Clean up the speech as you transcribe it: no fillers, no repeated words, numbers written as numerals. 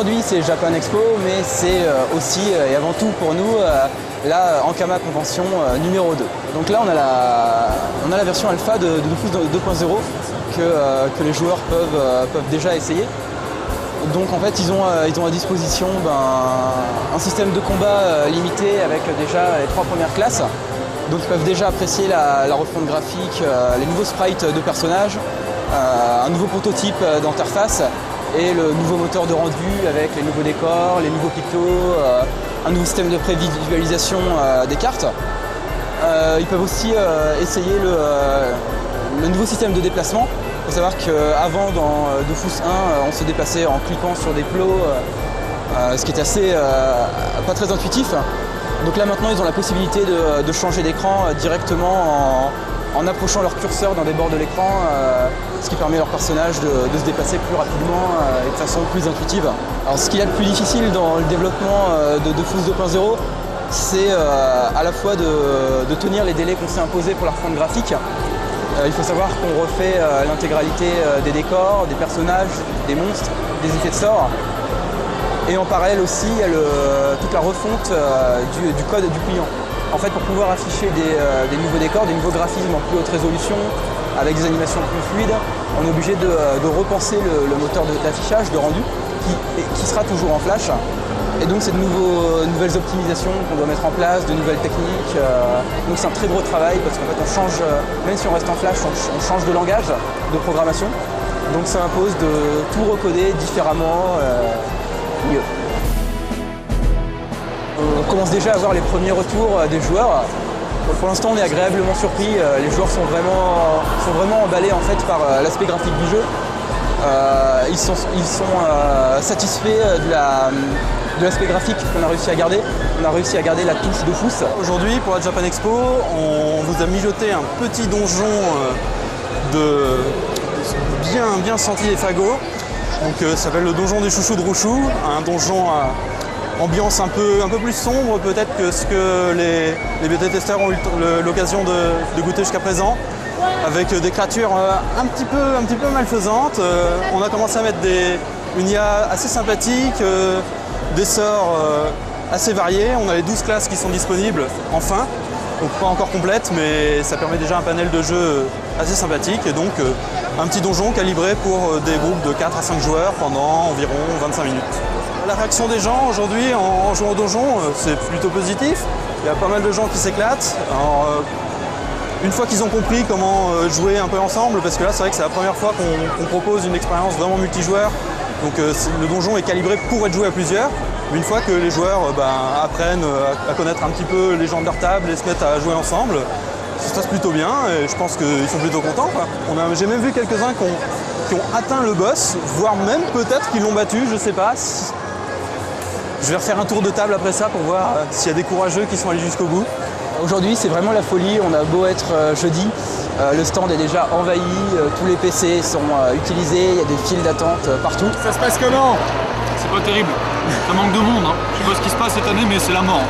aujourd'hui c'est Japan Expo, mais c'est aussi et avant tout pour nous la Ankama Convention numéro 2. Donc là on a la version alpha de Dofus 2.0 que les joueurs peuvent déjà essayer. Donc en fait ils ont à disposition un système de combat limité avec déjà les 3 premières classes. Donc ils peuvent déjà apprécier la refonte graphique, les nouveaux sprites de personnages, un nouveau prototype d'interface et le nouveau moteur de rendu avec les nouveaux décors, les nouveaux pictos, un nouveau système de prévisualisation des cartes. Ils peuvent aussi essayer le nouveau système de déplacement. Il faut savoir qu'avant dans Dofus 1, on se déplaçait en cliquant sur des plots, ce qui était assez pas très intuitif. Donc là maintenant ils ont la possibilité de changer d'écran directement en approchant leur curseur dans des bords de l'écran, ce qui permet à leur personnage de se déplacer plus rapidement et de façon plus intuitive. Alors ce qu'il y a de plus difficile dans le développement de Dofus 2.0, c'est à la fois de tenir les délais qu'on s'est imposés pour la refonte graphique. Il faut savoir qu'on refait l'intégralité des décors, des personnages, des monstres, des effets de sort. Et en parallèle aussi, il y a toute la refonte du code du client. En fait, pour pouvoir afficher des nouveaux décors, des nouveaux graphismes en plus haute résolution, avec des animations plus fluides, on est obligé de repenser le moteur d'affichage, de rendu, qui sera toujours en flash. Et donc c'est de nouvelles optimisations qu'on doit mettre en place, de nouvelles techniques. Donc c'est un très gros travail parce qu'en fait on change, même si on reste en flash, on change de langage, de programmation. Donc ça impose de tout recoder différemment, mieux. On commence déjà à avoir les premiers retours des joueurs. Pour l'instant on est agréablement surpris, les joueurs sont vraiment emballés en fait par l'aspect graphique du jeu. Ils sont satisfaits de l'aspect graphique qu'on a réussi à garder. On a réussi à garder la touche Dofus. Aujourd'hui, pour la Japan Expo, on vous a mijoté un petit donjon bien senti et fagot. Donc, ça s'appelle le donjon des chouchous de Rouchou, un donjon à ambiance un peu plus sombre peut-être que ce que les bêta-testeurs ont eu l'occasion de goûter jusqu'à présent, avec des créatures un petit peu malfaisantes. On a commencé à mettre une IA assez sympathique, des sorts assez variés. On a les 12 classes qui sont disponibles, enfin, donc pas encore complètes, mais ça permet déjà un panel de jeu assez sympathique, et donc un petit donjon calibré pour des groupes de 4 à 5 joueurs pendant environ 25 minutes. La réaction des gens aujourd'hui en jouant au donjon, c'est plutôt positif. Il y a pas mal de gens qui s'éclatent. Une fois qu'ils ont compris comment jouer un peu ensemble, parce que là c'est vrai que c'est la première fois qu'on propose une expérience vraiment multijoueur, donc le donjon est calibré pour être joué à plusieurs. Mais une fois que les joueurs apprennent à connaître un petit peu les gens de leur table et se mettent à jouer ensemble, ça se passe plutôt bien et je pense qu'ils sont plutôt contents. J'ai même vu quelques-uns qui ont atteint le boss, voire même peut-être qu'ils l'ont battu, je sais pas. Je vais refaire un tour de table après ça pour voir s'il y a des courageux qui sont allés jusqu'au bout. Aujourd'hui c'est vraiment la folie, on a beau être jeudi, le stand est déjà envahi, tous les PC sont utilisés, il y a des files d'attente partout. Ça se passe comment? C'est pas terrible, ça manque de monde, hein. Je sais pas ce qui se passe cette année mais c'est la mort.